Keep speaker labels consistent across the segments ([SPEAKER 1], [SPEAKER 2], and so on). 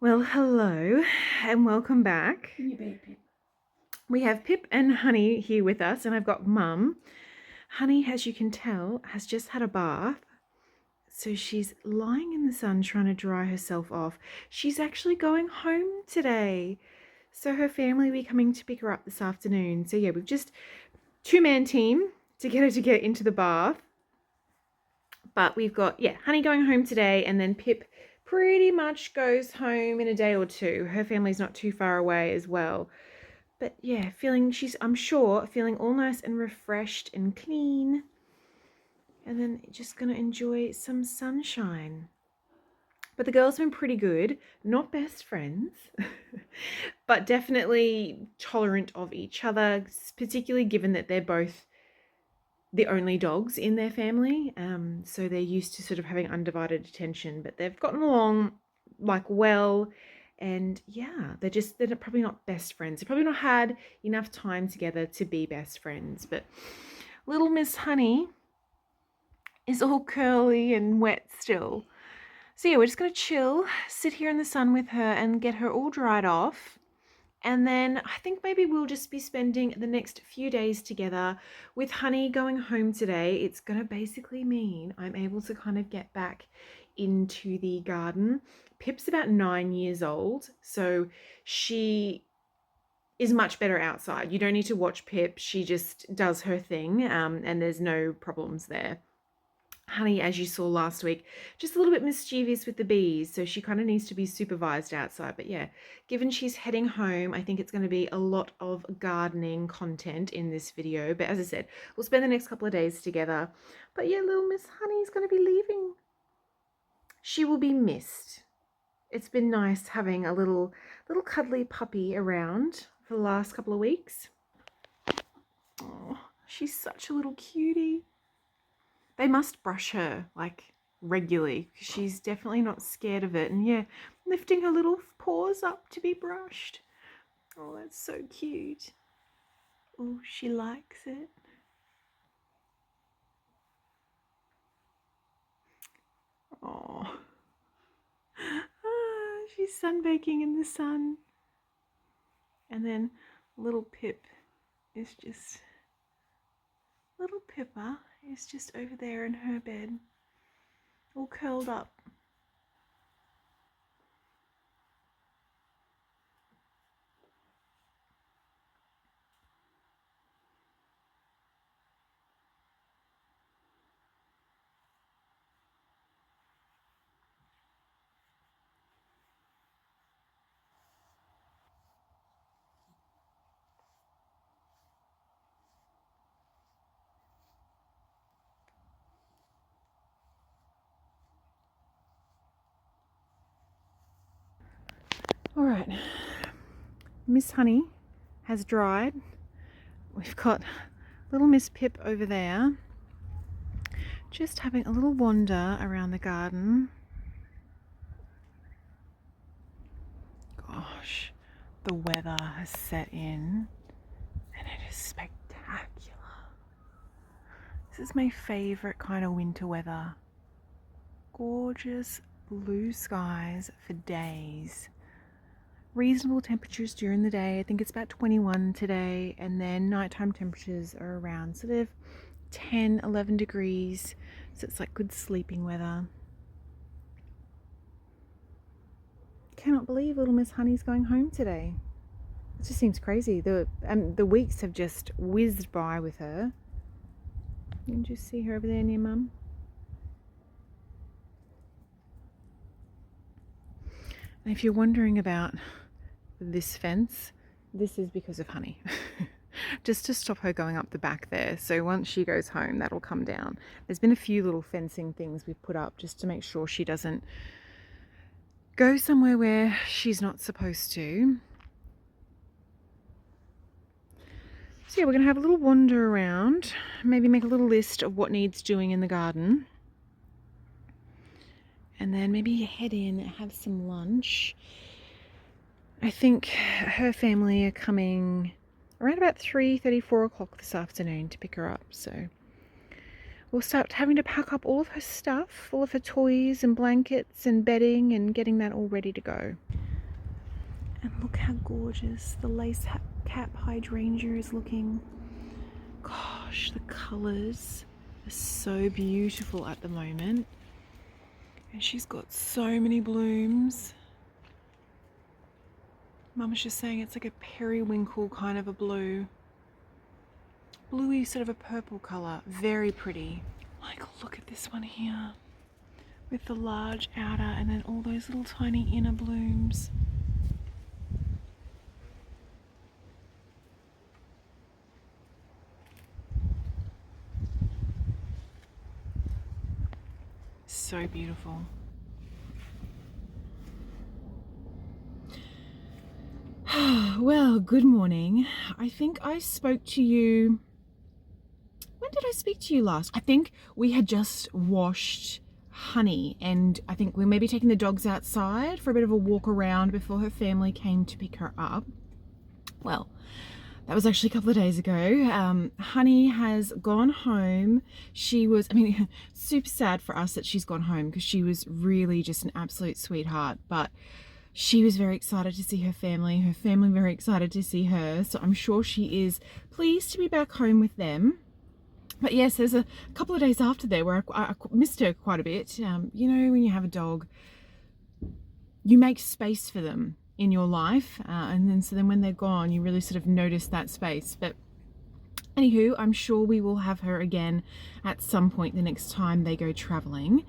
[SPEAKER 1] Well, hello and welcome back.
[SPEAKER 2] You baby.
[SPEAKER 1] We have Pip and Honey here with us, and I've got Mum. Honey, as you can tell, has just had a bath, so she's lying in the sun trying to dry herself off. She's actually going home today, so her family will be coming to pick her up this afternoon. So yeah, we've just two-man team to get her to get into the bath. But we've got, Honey going home today, and then Pip pretty much goes home in a day or two. Her family's not too far away as well. But yeah, I'm sure, feeling all nice and refreshed and clean. And then just gonna enjoy some sunshine. But the girls have been pretty good. Not best friends, but definitely tolerant of each other, particularly given that they're both the only dogs in their family. So they're used to sort of having undivided attention, but they've gotten along like well. And yeah, they're probably not best friends. They've probably not had enough time together to be best friends. But little Miss Honey is all curly and wet still. So yeah, we're just gonna chill, sit here in the sun with her and get her all dried off. And then I think maybe we'll just be spending the next few days together. With Honey going home today, it's going to basically mean I'm able to kind of get back into the garden. Pip's about 9 years old, so she is much better outside. You don't need to watch Pip. She just does her thing, and there's no problems there. Honey, as you saw last week, just a little bit mischievous with the bees, so she kind of needs to be supervised outside. But yeah, given she's heading home, I think it's going to be a lot of gardening content in this video. But as I said, we'll spend the next couple of days together. But yeah, little Miss Honey's going to be leaving. She will be missed. It's been nice having a little cuddly puppy around for the last couple of weeks. Oh, she's such a little cutie. They must brush her like regularly because she's definitely not scared of it. And yeah, lifting her little paws up to be brushed. Oh, that's so cute. Oh, she likes it. Oh, she's sunbaking in the sun. And then little Pip is just, little Pippa is just over there in her bed, all curled up. All right, Miss Honey has dried. We've got little Miss Pip over there, just having a little wander around the garden. Gosh, the weather has set in and it is spectacular. This is my favorite kind of winter weather. Gorgeous blue skies for days. Reasonable temperatures during the day. I think it's about 21 today, and then nighttime temperatures are around sort of 10, 11 degrees. So it's like good sleeping weather. Cannot believe little Miss Honey's going home today. It just seems crazy. The weeks have just whizzed by with her. You can just see her over there near Mum. And if you're wondering about this fence, this is because of Honey. Just to stop her going up the back there. So once she goes home, that'll come down. There's been a few little fencing things we've put up just to make sure she doesn't go somewhere where she's not supposed to. So yeah, we're going to have a little wander around, maybe make a little list of what needs doing in the garden. And then maybe head in and have some lunch. I think her family are coming around about 3:30, 4 o'clock this afternoon to pick her up. So we'll start having to pack up all of her stuff, all of her toys and blankets and bedding and getting that all ready to go. Look how gorgeous the lace cap hydrangea is looking. Gosh, the colours are so beautiful at the moment. And she's got so many blooms. Mama's just saying it's like a periwinkle kind of a blue. Bluey, sort of a purple colour. Very pretty. Like, look at this one here. With the large outer and then all those little tiny inner blooms. So beautiful. Well, good morning. I think I spoke to you. When did I speak to you last? I think we had just washed Honey, and I think we may be taking the dogs outside for a bit of a walk around before her family came to pick her up. Well, that was actually a couple of days ago. Honey has gone home. She was, super sad for us that she's gone home because she was really just an absolute sweetheart. But she was very excited to see her family very excited to see her. So I'm sure she is pleased to be back home with them. But yes, there's a couple of days after there where I missed her quite a bit. You know, when you have a dog, you make space for them in your life, and then when they're gone, you really sort of notice that space. But anywho, I'm sure we will have her again at some point the next time they go traveling.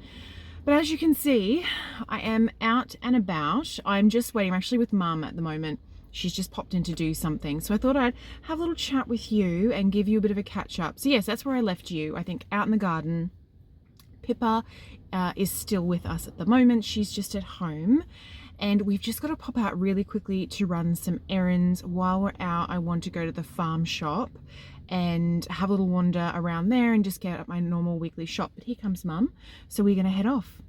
[SPEAKER 1] But as you can see, I am out and about. I'm just waiting. I'm actually with Mum at the moment. She's just popped in to do something. So I thought I'd have a little chat with you and give you a bit of a catch up. So yes, that's where I left you, I think, out in the garden. Pippa is still with us at the moment. She's just at home. And we've just got to pop out really quickly to run some errands. While we're out, I want to go to the farm shop and have a little wander around there and just get up my normal weekly shop. But here comes Mum. So we're going to head off.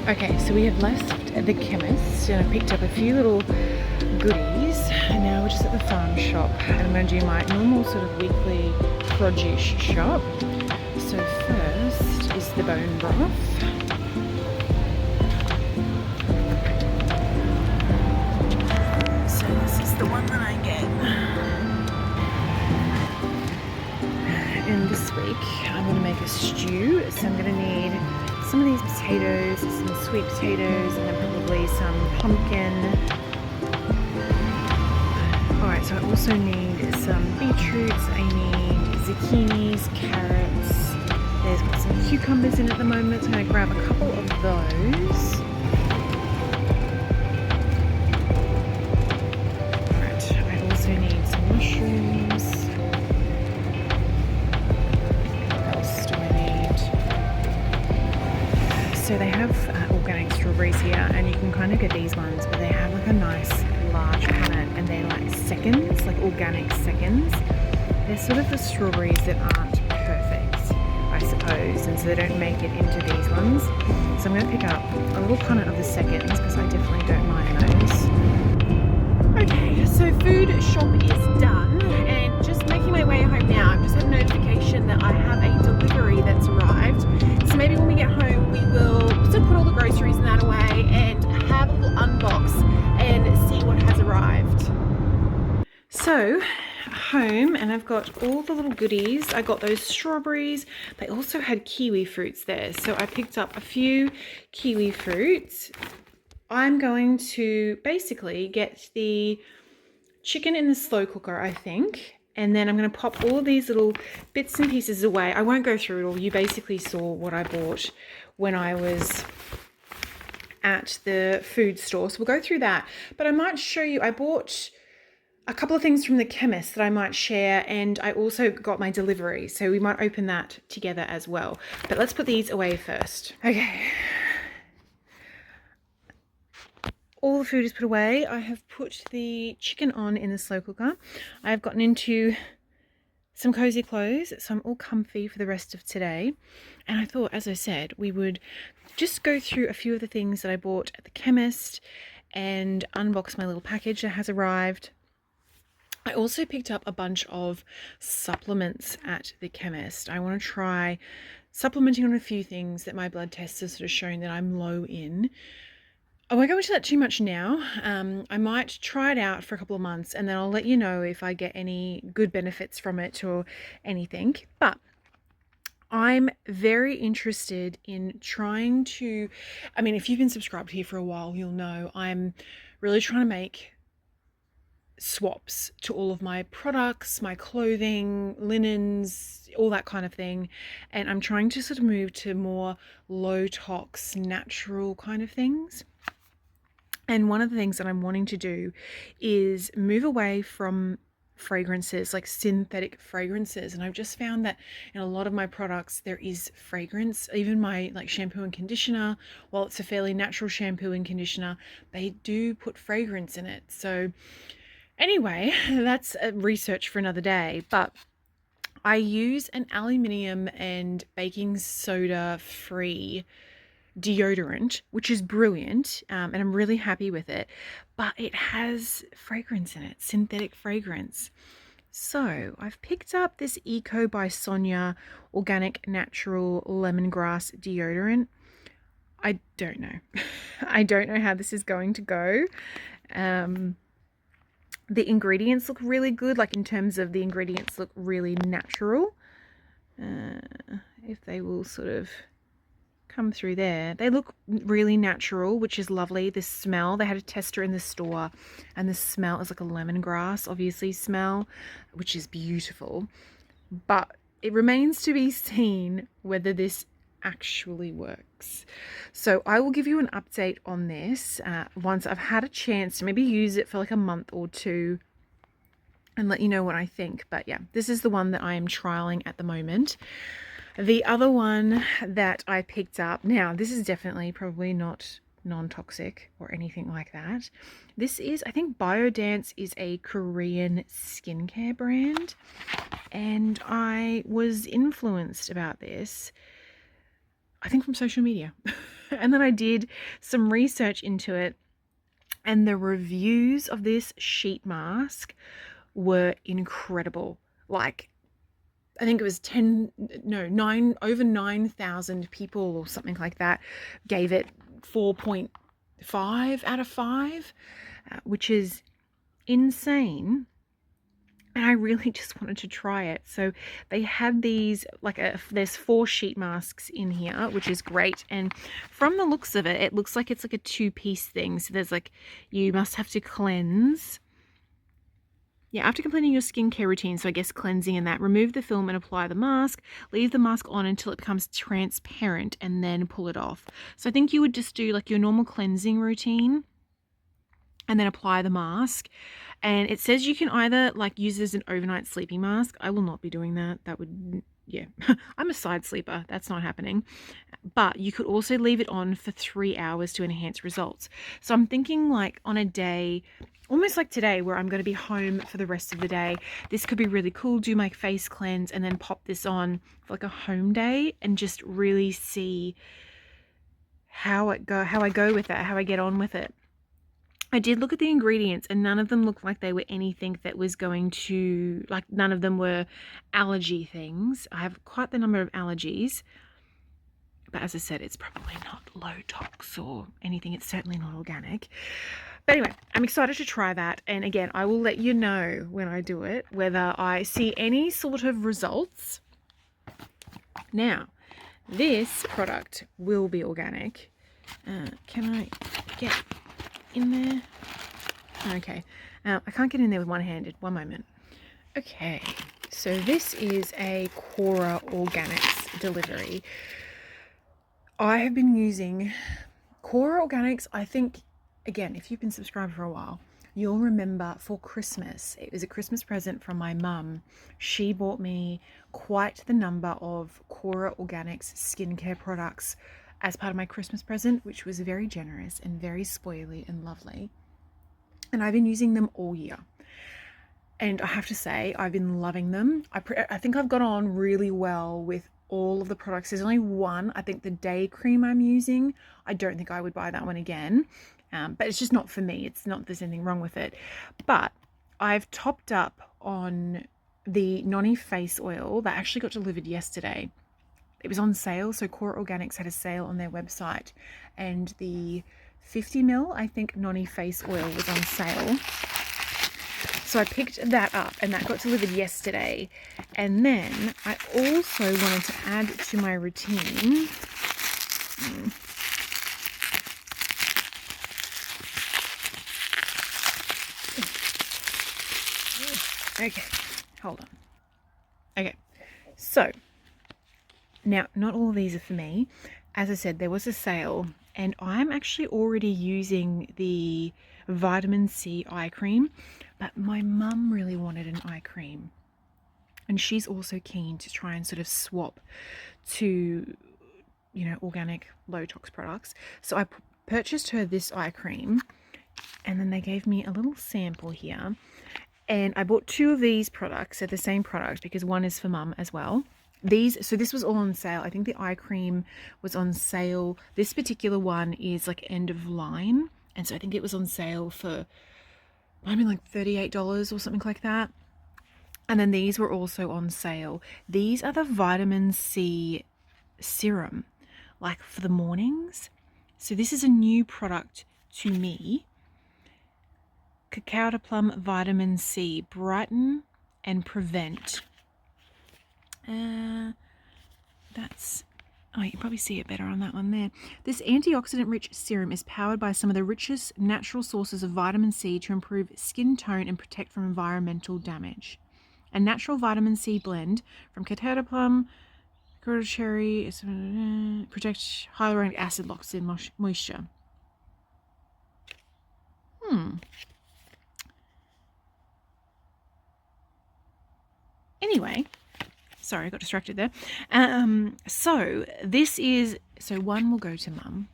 [SPEAKER 1] Okay, so we have left the chemist and I picked up a few little goodies, and now we're just at the farm shop and I'm going to do my normal sort of weekly produce shop. So first is the bone broth. So this is the one that I get. And this week I'm going to make a stew, so I'm going to need some of these potatoes, some sweet potatoes, and then probably some pumpkin. Alright, so I also need some beetroots, I need zucchinis, carrots. There's got some cucumbers in at the moment, so I'm going to grab a couple of those. Alright, I also need some mushrooms. So they have organic strawberries here, and you can kind of get these ones, but they have like a nice large palette, and they're like seconds, like organic seconds. They're sort of the strawberries that aren't perfect, I suppose, and so they don't make it into these ones. So I'm going to pick up a little punnet of the seconds because I definitely don't mind those. Okay, so food shop is done, and just making my way home now. I've just had a notification that I have a delivery that's arrived. So maybe when we get home, we will sort of put all the groceries and that away and have a little unbox and see what has arrived. So, home, and I've got all the little goodies. I got those strawberries. They also had kiwi fruits there. So I picked up a few kiwi fruits. I'm going to basically get the chicken in the slow cooker, I think. And then I'm going to pop all of these little bits and pieces away. I won't go through it all. You basically saw what I bought when I was at the food store. So we'll go through that. But I might show you, I bought a couple of things from the chemist that I might share. And I also got my delivery. So we might open that together as well. But let's put these away first. Okay. all the food is put away. I have put the chicken on in the slow cooker. I have gotten into some cozy clothes, so I'm all comfy for the rest of today. And I thought, as I said, we would just go through a few of the things that I bought at the chemist and unbox my little package that has arrived. I also picked up a bunch of supplements at the chemist. I want to try supplementing on a few things that my blood tests have sort of shown that I'm low in. I won't go into that too much now. I might try it out for a couple of months and then I'll let you know if I get any good benefits from it or anything. But I'm very interested in trying to, I mean, if you've been subscribed here for a while, you'll know I'm really trying to make swaps to all of my products, my clothing, linens, all that kind of thing. And I'm trying to sort of move to more low tox, natural kind of things. And one of the things that I'm wanting to do is move away from fragrances, like synthetic fragrances. And I've just found that in a lot of my products, there is fragrance. Even my like shampoo and conditioner, while it's a fairly natural shampoo and conditioner, they do put fragrance in it. So anyway, that's a research for another day. But I use an aluminium and baking soda free deodorant, which is brilliant, and I'm really happy with it, but it has fragrance in it, synthetic fragrance. So I've picked up this Eco by Sonia organic natural lemongrass deodorant. I don't know. I don't know how this is going to go. The ingredients look really good, like in terms of the ingredients look really natural. If they will sort of come through there. They look really natural, which is lovely. The smell, they had a tester in the store and the smell is like a lemongrass, obviously, smell, which is beautiful. But it remains to be seen whether this actually works. So I will give you an update on this once I've had a chance to maybe use it for like a month or two and let you know what I think. But yeah, this is the one that I am trialing at the moment. The other one that I picked up, now this is definitely probably not non-toxic or anything like that. This is, I think Biodance is a Korean skincare brand, and I was influenced about this, I think from social media. And then I did some research into it, and the reviews of this sheet mask were incredible. Like, I think it was over 9,000 people or something like that gave it 4.5 out of 5, which is insane. And I really just wanted to try it. So they had these, there's 4 sheet masks in here, which is great. And from the looks of it, it looks like it's like a 2-piece thing. So there's like, you must have to cleanse. Yeah, after completing your skincare routine, so I guess cleansing and that, remove the film and apply the mask. Leave the mask on until it becomes transparent and then pull it off. So I think you would just do like your normal cleansing routine and then apply the mask. And it says you can either like use it as an overnight sleeping mask. I will not be doing that. That would, yeah, I'm a side sleeper. That's not happening. But you could also leave it on for 3 hours to enhance results. So I'm thinking like on a day, almost like today, where I'm going to be home for the rest of the day, this could be really cool. Do my face cleanse and then pop this on for like a home day and just really see how I go with it, how I get on with it. I did look at the ingredients and none of them looked like they were anything that was going to, like none of them were allergy things. I have quite the number of allergies. But as I said, it's probably not low tox or anything. It's certainly not organic. But anyway, I'm excited to try that. And again, I will let you know when I do it, whether I see any sort of results. Now, this product will be organic. Can I get in there? Okay. I can't get in there with one-handed. One moment. Okay. So this is a Cora Organics delivery. I have been using Cora Organics, I think, again, if you've been subscribed for a while, you'll remember for Christmas, it was a Christmas present from my mum. She bought me quite the number of Cora Organics skincare products as part of my Christmas present, which was very generous and very spoily and lovely. And I've been using them all year. And I have to say, I've been loving them. I think I've got on really well with all of the products. There's only one, I think the day cream I'm using. I don't think I would buy that one again. But it's just not for me. It's not that there's anything wrong with it. But I've topped up on the Noni face oil that actually got delivered yesterday. It was on sale. So Core Organics had a sale on their website. And the 50ml, I think, Noni face oil was on sale. So I picked that up and that got delivered yesterday. And then I also wanted to add to my routine. Okay, hold on. Okay, so now not all of these are for me. As I said, there was a sale and I'm actually already using the vitamin C eye cream, but my mum really wanted an eye cream and she's also keen to try and sort of swap to, you know, organic low tox products. So I purchased her this eye cream and then they gave me a little sample here, and I bought 2 of these products. They're the same product because one is for mum as well. So this was all on sale. I think the eye cream was on sale. This particular one is like end of line. And so I think it was on sale for, I mean, like $38 or something like that. And then these were also on sale. These are the vitamin C serum, like for the mornings. So this is a new product to me. Cacao to plum vitamin C, brighten and prevent. That's, oh, you can probably see it better on that one there. This antioxidant-rich serum is powered by some of the richest natural sources of vitamin C to improve skin tone and protect from environmental damage. A natural vitamin C blend from cacao to plum, cherry, protect hyaluronic acid, locks in moisture. Anyway, sorry, I got distracted there. So this is, so one will go to mum.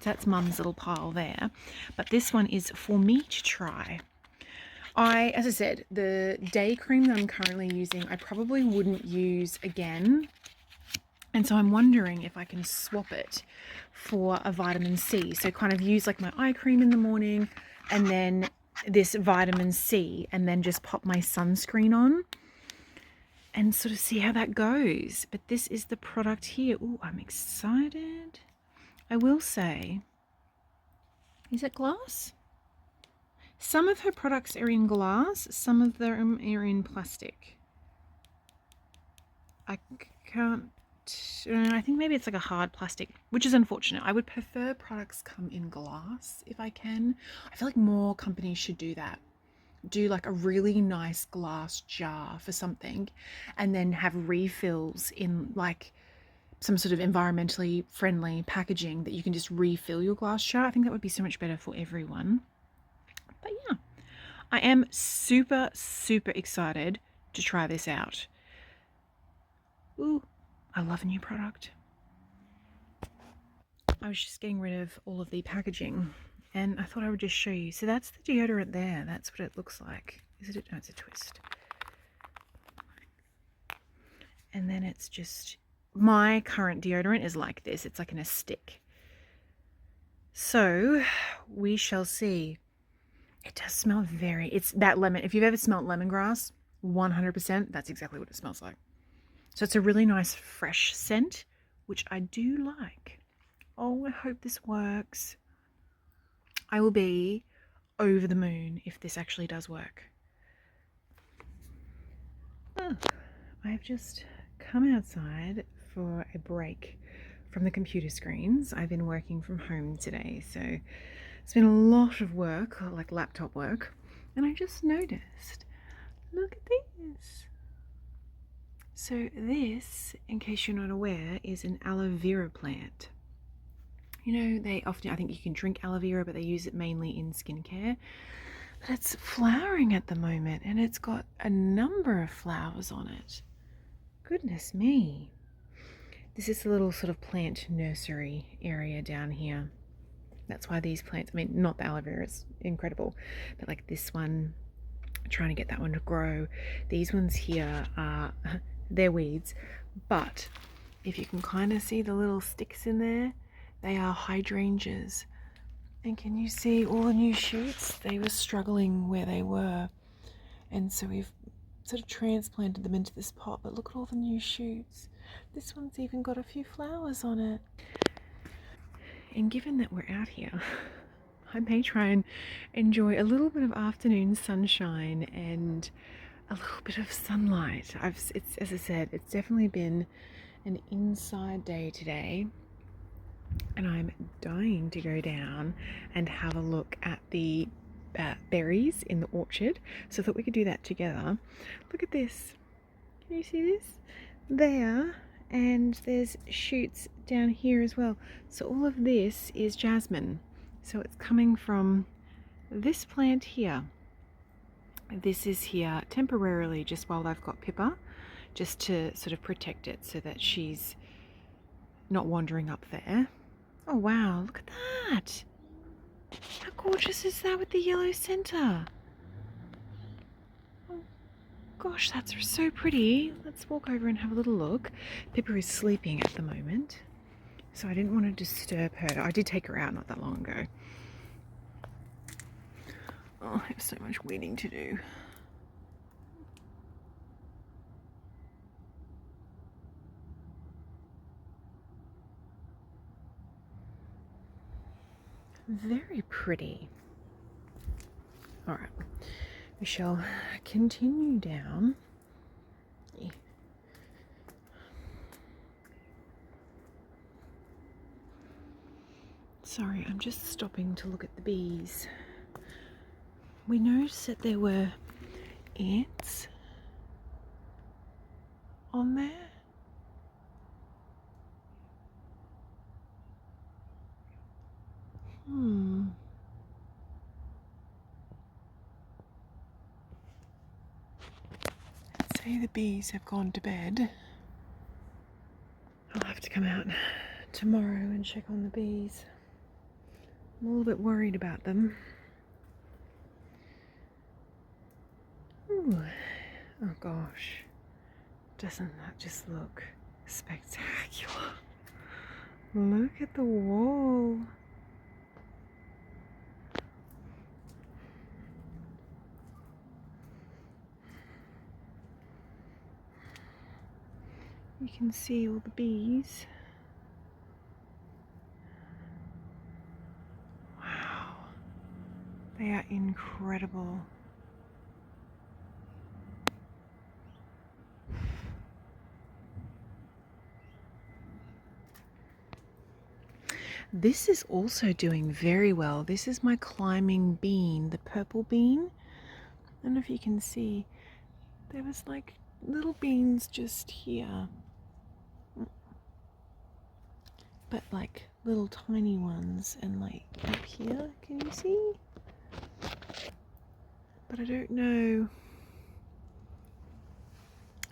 [SPEAKER 1] That's mum's little pile there. But this one is for me to try. As I said, the day cream that I'm currently using, I probably wouldn't use again. And so I'm wondering if I can swap it for a vitamin C. So kind of use like my eye cream in the morning and then this vitamin C and then just pop my sunscreen on and sort of see how that goes. But this is the product here. Oh, I'm excited. I will say, is it glass? Some of her products are in glass, some of them are in plastic. I can't, I think maybe it's like a hard plastic, which is unfortunate. I would prefer products come in glass if I can. I feel like more companies should do that. Do like a really nice glass jar for something and then have refills in like some sort of environmentally friendly packaging that you can just refill your glass jar. I think that would be so much better for everyone. But yeah, I am super, super excited to try this out. Ooh, I love a new product. I was just getting rid of all of the packaging and I thought I would just show you. So that's the deodorant there. That's what it looks like. Is it? No, it's a twist. And then it's just, my current deodorant is like this. It's like in a stick. So we shall see. It does smell it's that lemon. If you've ever smelled lemongrass, 100%, that's exactly what it smells like. So it's a really nice fresh scent, which I do like. Oh, I hope this works. I will be over the moon if this actually does work. Oh, I've just come outside for a break from the computer screens. I've been working from home today, so it's been a lot of work, like laptop work, and I just noticed, look at this. So this, in case you're not aware, is an aloe vera plant. You know, they often, I think you can drink aloe vera, but they use it mainly in skincare. But it's flowering at the moment, and it's got a number of flowers on it. Goodness me. This is a little sort of plant nursery area down here. That's why these plants, I mean, not the aloe vera, it's incredible, but like this one, trying to get that one to grow. These ones here are, they're weeds, but if you can kind of see the little sticks in there, they are hydrangeas. And can you see all the new shoots? They were struggling where they were. And so we've sort of transplanted them into this pot, but look at all the new shoots. This one's even got a few flowers on it. And given that we're out here, I may try and enjoy a little bit of afternoon sunshine and a little bit of sunlight. It's, as I said, it's definitely been an inside day today, and I'm dying to go down and have a look at the berries in the orchard, so that we could do that together. Look at this. Can you see this? There, and there's shoots down here as well. So all of this is jasmine. So it's coming from this plant here. This is here temporarily just while I've got Pippa, just to sort of protect it so that she's not wandering up there. Oh wow, look at that! How gorgeous is that with the yellow center? Oh gosh, that's so pretty. Let's walk over and have a little look. Pippa is sleeping at the moment, so I didn't want to disturb her. I did take her out not that long ago. Oh, I have so much weeding to do. Very pretty. All right, we shall continue down. Sorry, I'm just stopping to look at the bees. We noticed that there were ants on there. I'd say the bees have gone to bed. I'll have to come out tomorrow and check on the bees. I'm a little bit worried about them. Ooh. Oh gosh, doesn't that just look spectacular? Look at the wall. You can see all the bees. Wow, they are incredible. This is also doing very well. This is my climbing bean, the purple bean. I don't know if you can see. There was like little beans just here. But like little tiny ones, and like up here, can you see? But I don't know.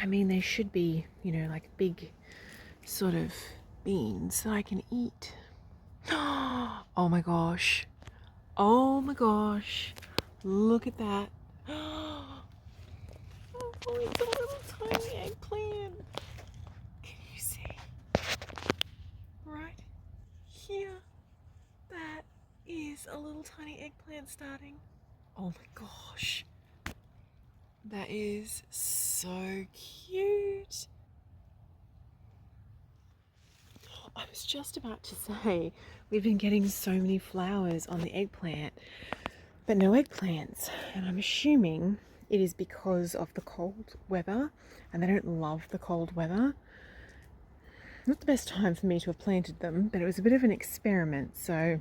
[SPEAKER 1] I mean, they should be, you know, like big sort of beans that I can eat. Oh my gosh. Oh my gosh. Look at that. Oh, it's a little tiny eggplant. Can you see? Right here. That is a little tiny eggplant starting. Oh my gosh. That is so cute. I was just about to say, we've been getting so many flowers on the eggplant, but no eggplants. And I'm assuming it is because of the cold weather, and they don't love the cold weather. Not the best time for me to have planted them, but it was a bit of an experiment, so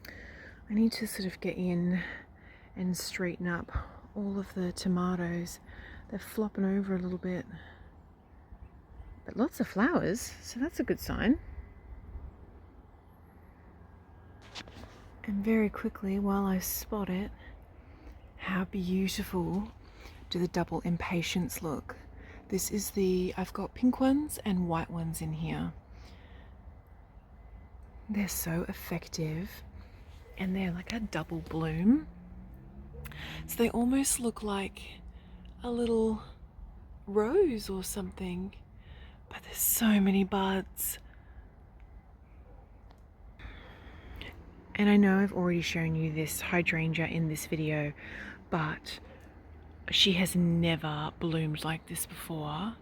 [SPEAKER 1] I need to sort of get in and straighten up all of the tomatoes. They're flopping over a little bit. But lots of flowers, so that's a good sign. And very quickly, while I spot it, how beautiful do the double impatiens look? This is I've got pink ones and white ones in here. They're so effective, and they're like a double bloom. So they almost look like a little rose or something, but there's so many buds. And I know I've already shown you this hydrangea in this video, but she has never bloomed like this before.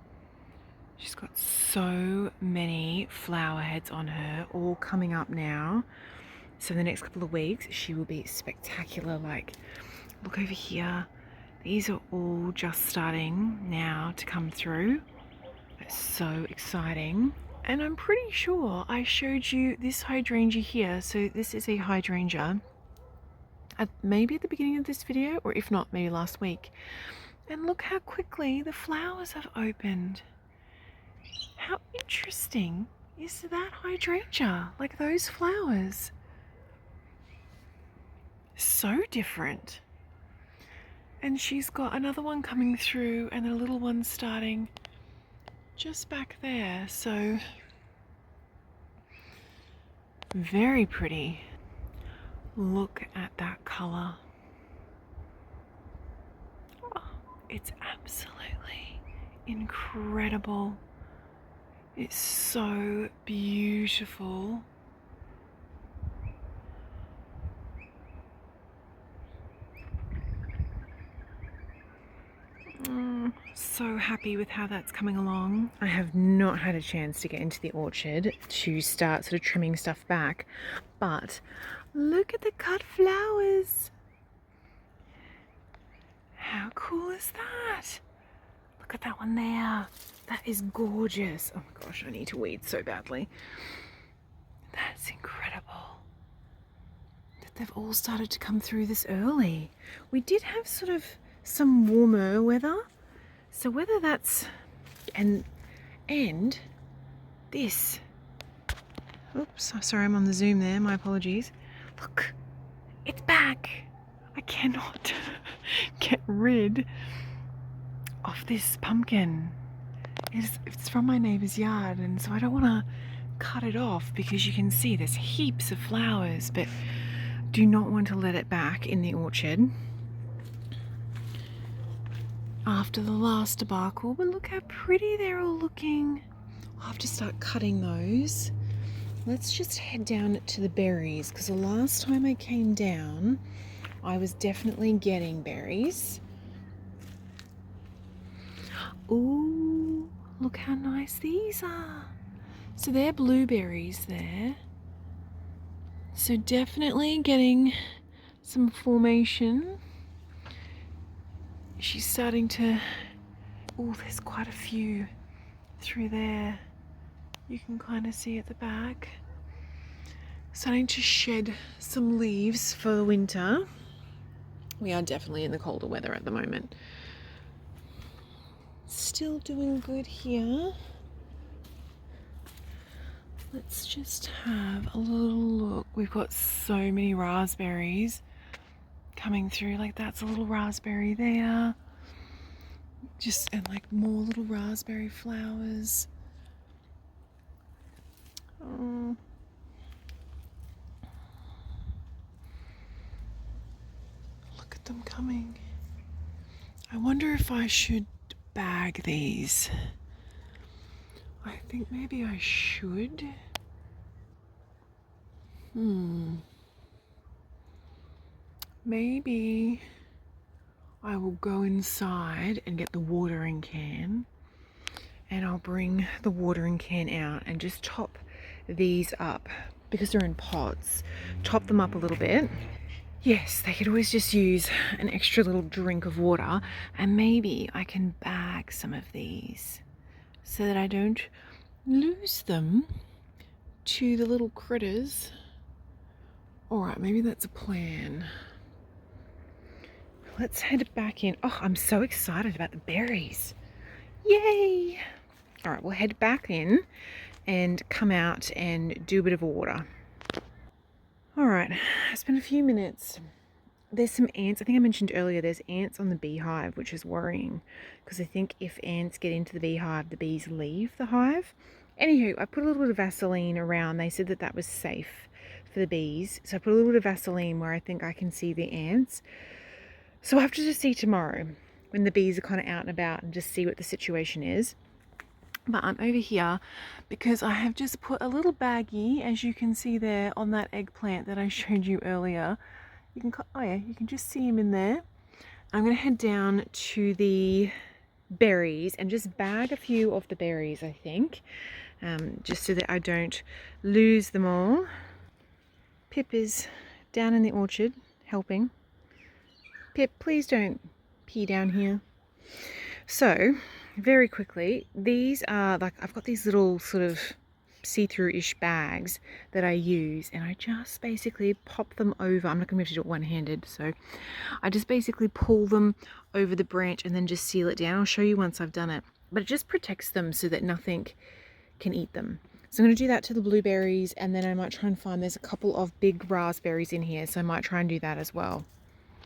[SPEAKER 1] She's got so many flower heads on her, all coming up now. So in the next couple of weeks, she will be spectacular. Like, look over here. These are all just starting now to come through. It's so exciting. And I'm pretty sure I showed you this hydrangea here. So this is a hydrangea, maybe at the beginning of this video, or if not, maybe last week. And look how quickly the flowers have opened. How interesting is that hydrangea? Like those flowers. So different. And she's got another one coming through and a little one starting just back there. So very pretty. Look at that colour. Oh, it's absolutely incredible. It's so beautiful. So happy with how that's coming along. I have not had a chance to get into the orchard to start sort of trimming stuff back, but look at the cut flowers. How cool is that? Look at that one there. That is gorgeous. Oh my gosh, I need to weed so badly. That's incredible that they've all started to come through this early. We did have sort of some warmer weather, so whether that's and this, oops, sorry, I'm on the zoom there, my apologies. Look, it's back. I cannot get rid of this pumpkin. It's from my neighbour's yard, and so I don't want to cut it off because you can see there's heaps of flowers, but do not want to let it back in the orchard after the last debacle. But look how pretty they're all looking. I'll have to start cutting those. Let's just head down to the berries, because the last time I came down I was definitely getting berries. Ooh, look how nice these are. So they're blueberries there. So definitely getting some formation. She's starting to, oh, there's quite a few through there. You can kind of see at the back. Starting to shed some leaves for the winter. We are definitely in the colder weather at the moment. Still doing good here. Let's just have a little look. We've got so many raspberries coming through. Like, that's a little raspberry there. And like more little raspberry flowers. Oh. Look at them coming. I wonder if I should bag these. I think maybe I should. Maybe I will go inside and get the watering can, and I'll bring the watering can out and just top these up because they're in pots. Top them up a little bit. Yes, they could always just use an extra little drink of water, and maybe I can bag some of these so that I don't lose them to the little critters. Alright, maybe that's a plan. Let's head back in. Oh, I'm so excited about the berries. Yay! Alright, we'll head back in and come out and do a bit of water. Alright, it's been a few minutes there's some ants. I think I mentioned earlier there's ants on the beehive, which is worrying because I think if ants get into the beehive, the bees leave the hive. Anywho, I put a little bit of Vaseline around. They said that that was safe for the bees. So I put a little bit of Vaseline where I think I can see the ants. So I'll have to just see tomorrow when the bees are kind of out and about and just see what the situation is. But I'm over here because I have just put a little baggie, as you can see there, on that eggplant that I showed you earlier. You can, oh yeah, you can just see him in there. I'm going to head down to the berries and just bag a few of the berries, I think, just so that I don't lose them all. Pip is down in the orchard helping. Pip, please don't pee down here. So, very quickly, these are like, I've got these little sort of see-through-ish bags that I use, and I just basically pop them over. I'm not going to be able to do it one-handed, so I just basically pull them over the branch and then just seal it down. I'll show you once I've done it, but it just protects them so that nothing can eat them. So I'm going to do that to the blueberries, and then I might try and find, there's a couple of big raspberries in here, so I might try and do that as well.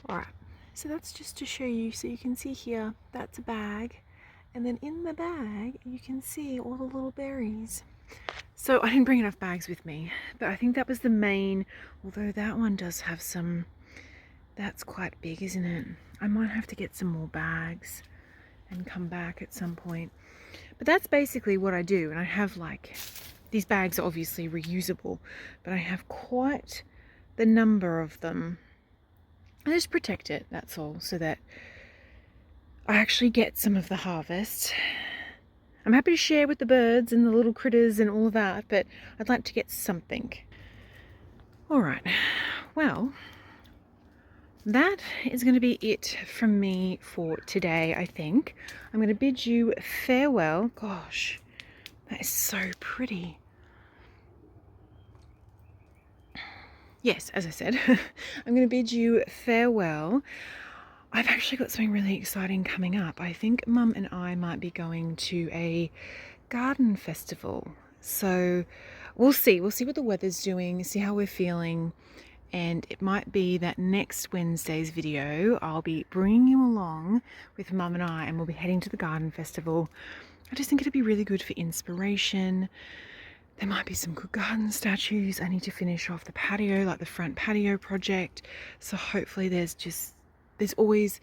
[SPEAKER 1] All right, so that's just to show you, so you can see here, that's a bag, and then in the bag you can see all the little berries. So I didn't bring enough bags with me, but I think that was the main, although that one does have some, that's quite big, isn't it? I might have to get some more bags and come back at some point. But that's basically what I do, and I have like, these bags are obviously reusable, but I have quite the number of them. I just protect it, that's all, so that I actually get some of the harvest. I'm happy to share with the birds and the little critters and all that, but I'd like to get something. All right, well, that is going to be it from me for today, I think. I'm going to bid you farewell. Gosh, that is so pretty. Yes, as I said, I'm going to bid you farewell. I've actually got something really exciting coming up. I think Mum and I might be going to a garden festival. So we'll see. We'll see what the weather's doing, see how we're feeling. And it might be that next Wednesday's video, I'll be bringing you along with Mum and I, and we'll be heading to the garden festival. I just think it'd be really good for inspiration. There might be some good garden statues. I need to finish off the patio, like the front patio project. So hopefully there's always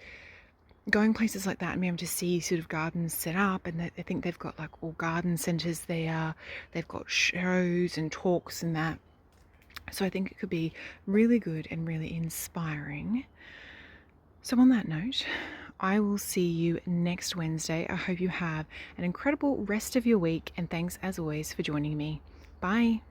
[SPEAKER 1] going places like that and being able to see sort of gardens set up, and I think they've got like all garden centres there. They've got shows and talks and that. So I think it could be really good and really inspiring. So on that note, I will see you next Wednesday. I hope you have an incredible rest of your week, and thanks as always for joining me. Bye.